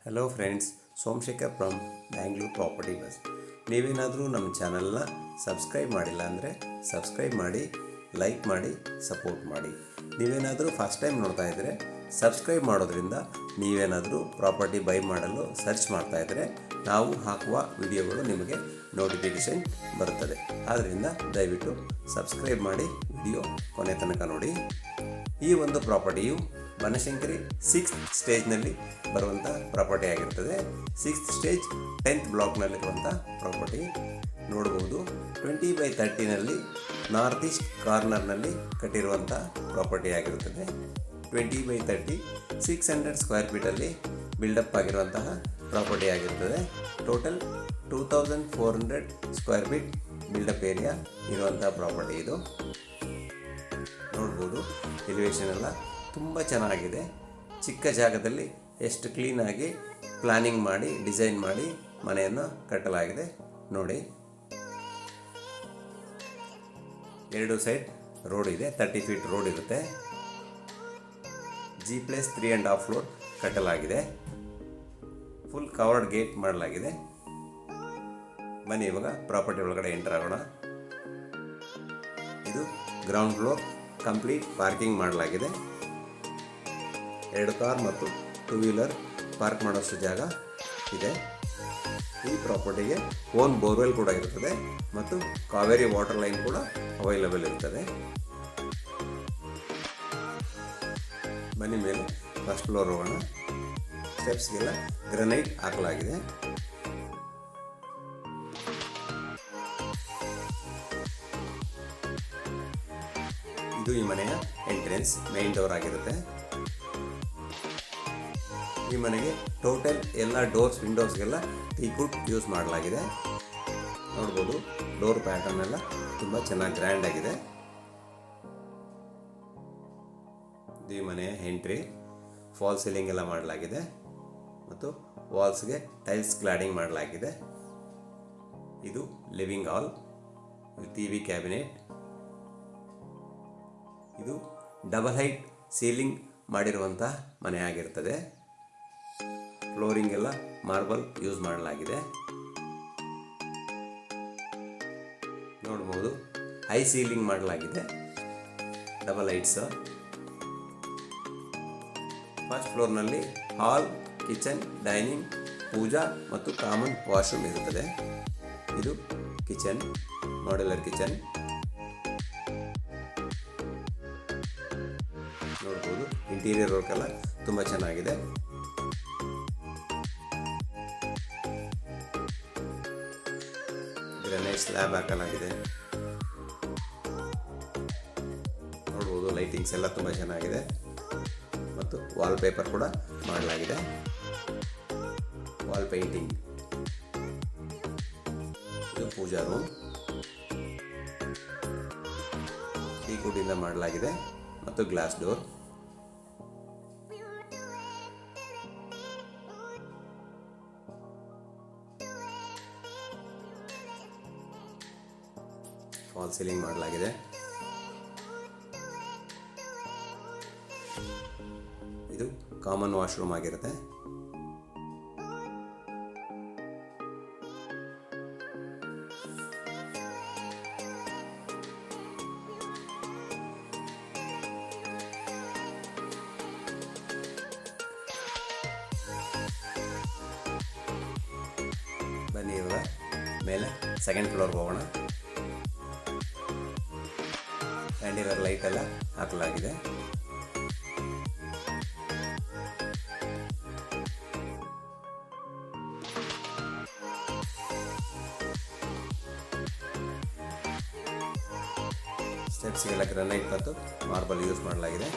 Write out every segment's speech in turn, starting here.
Hello friends, Somashekhar from Bangalore property buzz. ನೀವೇನಾದರೂ ನಮ್ಮ ಚಾನಲ್ನ ಸಬ್ಸ್ಕ್ರೈಬ್ ಮಾಡಿಲ್ಲ ಅಂದರೆ ಸಬ್ಸ್ಕ್ರೈಬ್ ಮಾಡಿ, ಲೈಕ್ ಮಾಡಿ, ಸಪೋರ್ಟ್ ಮಾಡಿ. ನೀವೇನಾದರೂ ಫಸ್ಟ್ ಟೈಮ್ ನೋಡ್ತಾ ಇದ್ದರೆ ಸಬ್ಸ್ಕ್ರೈಬ್ ಮಾಡೋದ್ರಿಂದ ನೀವೇನಾದರೂ ಪ್ರಾಪರ್ಟಿ ಬೈ ಮಾಡಲು ಸರ್ಚ್ ಮಾಡ್ತಾಯಿದ್ರೆ ನಾವು ಹಾಕುವ ವಿಡಿಯೋಗಳು ನಿಮಗೆ ನೋಟಿಫಿಕೇಷನ್ ಬರುತ್ತದೆ. ಆದ್ದರಿಂದ ದಯವಿಟ್ಟು ಸಬ್ಸ್ಕ್ರೈಬ್ ಮಾಡಿ ವಿಡಿಯೋ ಕೊನೆ ತನಕ ನೋಡಿ. ಈ ಒಂದು ಪ್ರಾಪರ್ಟಿಯು ಬನಶಂಕರಿ 6th ಸ್ಟೇಜ್ನಲ್ಲಿ ಬರುವಂಥ ಪ್ರಾಪರ್ಟಿ ಆಗಿರ್ತದೆ. 6th ಸ್ಟೇಜ್ 10th ಬ್ಲಾಕ್ನಲ್ಲಿರುವಂಥ ಪ್ರಾಪರ್ಟಿ ನೋಡ್ಬೋದು. 20/30ನಲ್ಲಿ ನಾರ್ತ್ ಈಸ್ಟ್ ಕಾರ್ನರ್ನಲ್ಲಿ ಕಟ್ಟಿರುವಂಥ ಪ್ರಾಪರ್ಟಿ ಆಗಿರುತ್ತದೆ. 20/30 600 ಸ್ಕ್ವೇರ್ ಫೀಟಲ್ಲಿ ಬಿಲ್ಡಪ್ ಆಗಿರುವಂತಹ ಪ್ರಾಪರ್ಟಿ ಆಗಿರ್ತದೆ. Total 2400 square feet built up area ಇರುವಂಥ ಪ್ರಾಪರ್ಟಿ ಇದು. ನೋಡ್ಬೋದು, ಎಲಿವೇಶನ್ ಎಲ್ಲ ತುಂಬ ಚೆನ್ನಾಗಿದೆ. ಚಿಕ್ಕ ಜಾಗದಲ್ಲಿ ಎಷ್ಟು ಕ್ಲೀನಾಗಿ ಪ್ಲಾನಿಂಗ್ ಮಾಡಿ ಡಿಸೈನ್ ಮಾಡಿ ಮನೆಯನ್ನು ಕಟ್ಟಲಾಗಿದೆ ನೋಡಿ. 2 ಸೈಡ್ ರೋಡ್ ಇದೆ, 30 ಫೀಟ್ ರೋಡ್ ಇರುತ್ತೆ. G+3.5 ಫ್ಲೋರ್ ಕಟ್ಟಲಾಗಿದೆ. ಫುಲ್ ಕವರ್ಡ್ ಗೇಟ್ ಮಾಡಲಾಗಿದೆ. ಬನ್ನಿ ಇವಾಗ ಪ್ರಾಪರ್ಟಿ ಒಳಗಡೆ ಎಂಟರ್ ಆಗೋಣ. ಇದು ಗ್ರೌಂಡ್ ಫ್ಲೋರ್, ಕಂಪ್ಲೀಟ್ ಪಾರ್ಕಿಂಗ್ ಮಾಡಲಾಗಿದೆ. 2 ಕಾರ್ ಮತ್ತು 2 ವೀಲರ್ ಪಾರ್ಕ್ ಮಾಡೋಷ್ಟು ಜಾಗ ಇದೆ. ಈ ಪ್ರಾಪರ್ಟಿಗೆ ಓನ್ ಬೋರ್ವೆಲ್ ಕೂಡ ಇರುತ್ತದೆ ಮತ್ತು ಕಾವೇರಿ ವಾಟರ್ ಲೈನ್ ಕೂಡ ಅವೈಲಬಲ್ ಇರ್ತದೆ. ಬನ್ನಿ ಮೇಲೆ ಫಸ್ಟ್ ಫ್ಲೋರ್ ಹೋಗೋಣ. ಸ್ಟೆಪ್ಸ್ಗೆಲ್ಲ ಗ್ರನೈಟ್ ಹಾಕಲಾಗಿದೆ. ಇದು ಈ ಮನೆಯ ಎಂಟ್ರೆನ್ಸ್, ಮೇನ್ ಡೋರ್ ಆಗಿರುತ್ತೆ. ಈ ಮನೆಗೆ ಟೋಟಲ್ ಎಲ್ಲ ಡೋರ್ಸ್ ವಿಂಡೋಸ್ಗೆಲ್ಲ ಟೀಕ್ವುಡ್ ಯೂಸ್ ಮಾಡಲಾಗಿದೆ. ನೋಡ್ಬೋದು, ಡೋರ್ ಪ್ಯಾಟರ್ನ್ ಎಲ್ಲ ತುಂಬ ಚೆನ್ನಾಗಿ ಗ್ರ್ಯಾಂಡ್ ಆಗಿದೆ. ಇದು ಈ ಮನೆಯ ಎಂಟ್ರಿ. ಫಾಲ್ ಸೀಲಿಂಗ್ ಎಲ್ಲ ಮಾಡಲಾಗಿದೆ ಮತ್ತು ವಾಲ್ಸ್ಗೆ ಟೈಲ್ಸ್ ಕ್ಲಾಡಿಂಗ್ ಮಾಡಲಾಗಿದೆ. ಇದು ಲಿವಿಂಗ್ ಹಾಲ್, ಟಿವಿ ಕ್ಯಾಬಿನೆಟ್. ಇದು ಡಬಲ್ ಹೈಟ್ ಸೀಲಿಂಗ್ ಮಾಡಿರುವಂಥ ಮನೆ ಆಗಿರ್ತದೆ. ಫ್ಲೋರಿಂಗ್ ಎಲ್ಲ ಮಾರ್ಬಲ್ ಯೂಸ್ ಮಾಡಲಾಗಿದೆ. ನೋಡ್ಬೋದು, ಹೈ ಸೀಲಿಂಗ್ ಮಾಡಲಾಗಿದೆ, ಡಬಲ್ ಹೈಟ್ಸ್. ಫಸ್ಟ್ ಫ್ಲೋರ್ನಲ್ಲಿ ಹಾಲ್, ಕಿಚನ್, ಡೈನಿಂಗ್, ಪೂಜಾ ಮತ್ತು ಕಾಮನ್ ವಾಶ್ರೂಮ್ ಇರುತ್ತದೆ. ಇದು ಕಿಚನ್, ಮಾಡ್ಯುಲರ್ ಕಿಚನ್. ನೋಡ್ಬೋದು, ಇಂಟೀರಿಯರ್ ವರ್ಕ್ ಎಲ್ಲ ತುಂಬ ಚೆನ್ನಾಗಿದೆ. ಗ್ರಾನೈಟ್ ಸ್ಲ್ಯಾಬ್ ಹಾಕಲಾಗಿದೆ. ನೋಡ್ಬೋದು, ಲೈಟಿಂಗ್ಸ್ ಎಲ್ಲ ತುಂಬ ಚೆನ್ನಾಗಿದೆ ಮತ್ತು ವಾಲ್ ಪೇಪರ್ ಕೂಡ ಮಾಡಲಾಗಿದೆ. Wall painting. ಇದು ಪೂಜಾ ರೂಮ್, ಟೀಕ್ವುಡ್ಡಿಂದ ಮಾಡಲಾಗಿದೆ ಮತ್ತು ಗ್ಲಾಸ್ ಡೋರ್. ಫಾಲ್ ಸೀಲಿಂಗ್ ಮಾಡಲಾಗಿದೆ. ಇದು ಕಾಮನ್ ವಾಶ್ರೂಮ್ ಆಗಿರುತ್ತೆ. ಬನ್ನಿ ಇವಾಗ ಮೇಲೆ ಸೆಕೆಂಡ್ ಫ್ಲೋರ್ಗೆ ಹೋಗೋಣ. ಕ್ಯಾಂಡಿಲರ್ ಲೈಟ್ ಎಲ್ಲ ಹಾಕಲಾಗಿದೆ. ಸ್ಟೆಪ್ಸ್ಗೆಲ್ಲ ಗ್ರಾನೈಟ್ ಮತ್ತು ಮಾರ್ಬಲ್ ಯೂಸ್ ಮಾಡಲಾಗಿದೆ.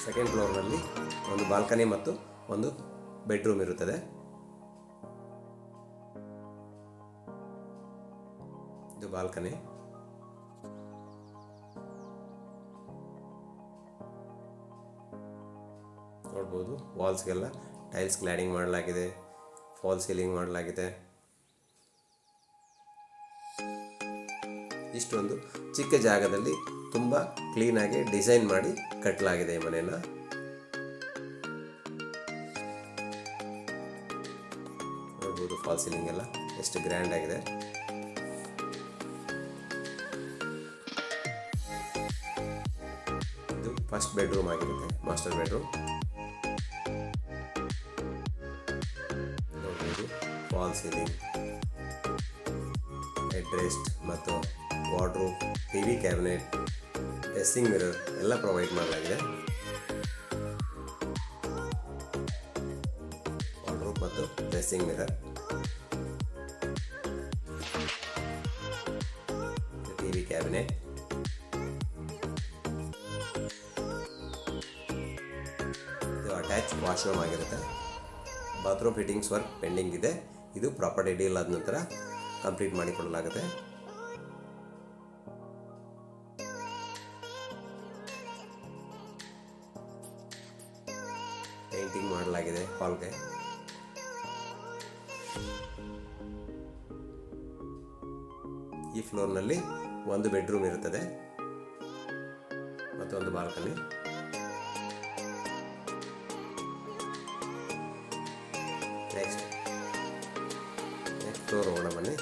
ಸೆಕೆಂಡ್ ಫ್ಲೋರ್ನಲ್ಲಿ ಒಂದು ಬಾಲ್ಕನಿ ಮತ್ತು ಒಂದು ಬೆಡ್ರೂಮ್ ಇರುತ್ತದೆ. ಇದು ಬಾಲ್ಕನಿ. ನೋಡ್ಬೋದು, ವಾಲ್ಸ್ಗೆಲ್ಲ ಟೈಲ್ಸ್ ಕ್ಲಾಡಿಂಗ್ ಮಾಡಲಾಗಿದೆ, ಫಾಲ್ ಸೀಲಿಂಗ್ ಮಾಡಲಾಗಿದೆ. ಇಷ್ಟೊಂದು ಚಿಕ್ಕ ಜಾಗದಲ್ಲಿ ತುಂಬ ಕ್ಲೀನಾಗಿ ಡಿಸೈನ್ ಮಾಡಿ ಕಟ್ಟಲಾಗಿದೆ ಈ ಮನೆಯನ್ನು. ನೋಡ್ಬೋದು ಫಾಲ್ ಸೀಲಿಂಗ್ ಎಲ್ಲ ಎಷ್ಟು ಗ್ರ್ಯಾಂಡ್ ಆಗಿದೆ. ಇದು ಫಸ್ಟ್ ಬೆಡ್ರೂಮ್ ಆಗಿರುತ್ತೆ, ಮಾಸ್ಟರ್ ಬೆಡ್ರೂಮ್. ನೋಡ್ಬೋದು ಫಾಲ್ ಸೀಲಿಂಗ್, ಹೆಡ್ ರೆಸ್ಟ್ ಮತ್ತು wardrobe, TV cabinet, dressing mirror ಎಲ್ಲ ಪ್ರೊವೈಡ್ ಮಾಡಲಾಗಿದೆ. ವಾರ್ಡ್ರೋಬ್ ಮತ್ತು ಡ್ರೆಸ್ಸಿಂಗ್ ಮಿರರ್, ಟಿವಿ ಕ್ಯಾಬಿನೆಟ್, ಇದು ಅಟ್ಯಾಚ್ ವಾಶ್ರೂಮ್ ಆಗಿರುತ್ತೆ. ಬಾತ್ರೂಮ್ ಫಿಟ್ಟಿಂಗ್ಸ್ ವರ್ಕ್ ಪೆಂಡಿಂಗ್ ಇದೆ. ಇದು ಪ್ರಾಪರ್ಟಿ ಡೀಲ್ ಆದ ನಂತರ ಕಂಪ್ಲೀಟ್ ಮಾಡಿಕೊಡಲಾಗುತ್ತೆ. ಪೇಂಟಿಂಗ್ ಮಾಡಲಾಗಿದೆ ಹಾಲ್ಗೆ. ಈ ಫ್ಲೋರ್ನಲ್ಲಿ ಒಂದು ಬೆಡ್ರೂಮ್ ಇರುತ್ತದೆ ಮತ್ತು ಒಂದು ಬಾಲ್ಕನಿ. ನೆಕ್ಸ್ಟ್ ಫ್ಲೋರ್ ಹೋಗೋಣ ಬನ್ನಿ.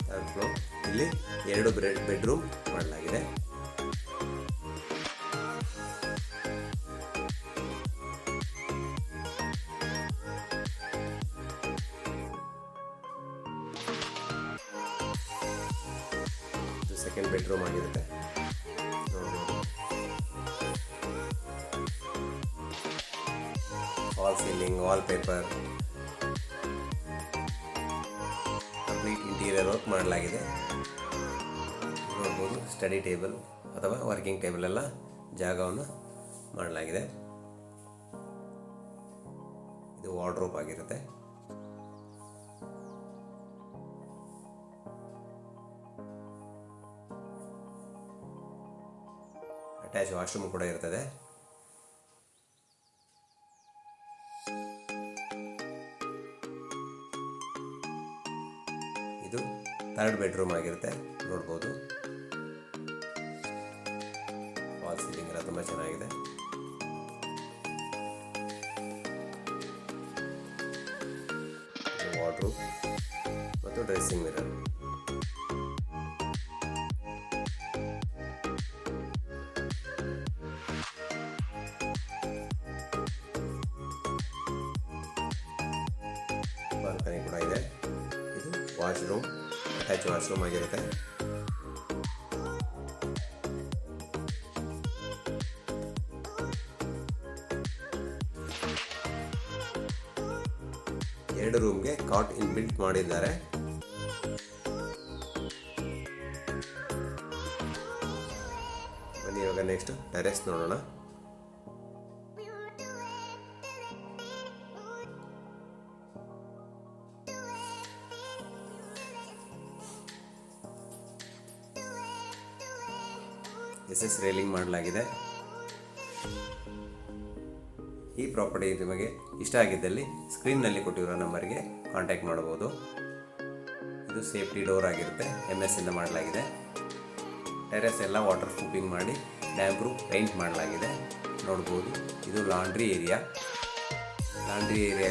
ಥರ್ಡ್ ಫ್ಲೋರ್, ಇಲ್ಲಿ 2 ಬೆಡ್ರೂಮ್ ಮಾಡಲಾಗಿದೆ. ಇದು ಸೆಕೆಂಡ್ ಬೆಡ್ರೂಮ್ ಆಗಿರುತ್ತೆ. Wall ceiling, wall paper, complete interior work ಮಾಡಲಾಗಿದೆ. ನೋಡ್ಬೋದು ಸ್ಟಡಿ ಟೇಬಲ್ ಅಥವಾ ವರ್ಕಿಂಗ್ ಟೇಬಲ್ ಎಲ್ಲ ಜಾಗವನ್ನು ಮಾಡಲಾಗಿದೆ. ಇದು ವಾರ್ಡ್ರೋಬ್ ಆಗಿರುತ್ತೆ. ಅಟ್ಯಾಚ್ ವಾಶ್ರೂಮ್ ಕೂಡ ಇರ್ತದೆ. ಇದು ಥರ್ಡ್ ಬೆಡ್ರೂಮ್ ಆಗಿರುತ್ತೆ. ನೋಡ್ಬೋದು ವಾಲ್ ಸೀಲಿಂಗ್ ಎಲ್ಲ ತುಂಬ ಚೆನ್ನಾಗಿದೆ. ವಾರ್ಡ್ರೋಬ್ ಮತ್ತು ಡ್ರೆಸ್ಸಿಂಗ್ ಮಿರರ್. ಬಾಲ್ಕನಿ ಕೂಡ ಇದೆ. ಇದು ವಾಶ್ರೂಮ್, ಅಟ್ಯಾಚ್ ವಾಶ್ರೂಮ್ ಆಗಿರುತ್ತೆ. ಎರಡು ರೂಮ್ಗೆ ಕಾಟ್ ಇನ್ಬಿಲ್ಟ್ ಮಾಡಿದ್ದಾರೆ. ಬನ್ನಿ ಇವಾಗ ನೆಕ್ಸ್ಟ್ ಟೆರೆಸ್ ನೋಡೋಣ. SS ರೇಲಿಂಗ್ ಮಾಡಲಾಗಿದೆ. ಈ ಪ್ರಾಪರ್ಟಿ ನಿಮಗೆ ಇಷ್ಟ ಆಗಿದ್ದಲ್ಲಿ ಸ್ಕ್ರೀನ್ನಲ್ಲಿ ಕೊಟ್ಟಿರೋ ನಂಬರ್ಗೆ ಕಾಂಟ್ಯಾಕ್ಟ್ ಮಾಡಬಹುದು. ಇದು ಸೇಫ್ಟಿ ಡೋರ್ ಆಗಿರುತ್ತೆ, MS ಇಂದ ಮಾಡಲಾಗಿದೆ. ಟೆರೆಸ್ ಎಲ್ಲ ವಾಟರ್ ಪ್ರೂಫಿಂಗ್ ಮಾಡಿ ಡ್ಯಾಮ್ ಪ್ರೂಫ್ ಪೇಂಟ್ ಮಾಡಲಾಗಿದೆ. ನೋಡ್ಬೋದು ಇದು ಲಾಂಡ್ರಿ ಏರಿಯಾ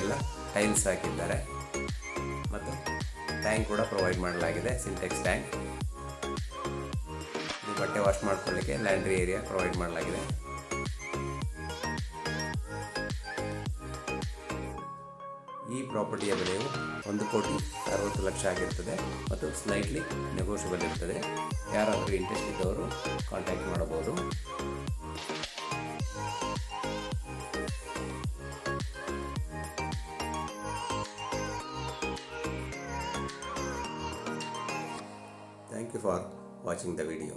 ಎಲ್ಲ ಟೈಲ್ಸ್ ಹಾಕಿದ್ದಾರೆ ಮತ್ತು ಟ್ಯಾಂಕ್ ಕೂಡ ಪ್ರೊವೈಡ್ ಮಾಡಲಾಗಿದೆ, ಸಿಂಟೆಕ್ಸ್ ಟ್ಯಾಂಕ್. ಇದು ಬಟ್ಟೆ ವಾಶ್ ಮಾಡ್ಕೊಳ್ಳಿಕ್ಕೆ ಲ್ಯಾಂಡ್ರಿ ಏರಿಯಾ ಪ್ರೊವೈಡ್ ಮಾಡಲಾಗಿದೆ. ಈ ಪ್ರಾಪರ್ಟಿಯ ಬೆಲೆಯು 1,60,00,000 ಆಗಿರ್ತದೆ ಮತ್ತು ಸ್ಲೈಟ್ಲಿ ನೆಗೋಷಿಯಬಲ್ ಇರ್ತದೆ. ಯಾರಾದರೂ ಇಂಟ್ರೆಸ್ಟ್ ಇದ್ದವರು ಕಾಂಟ್ಯಾಕ್ಟ್ ಮಾಡಬಹುದು. Thank you for watching the video.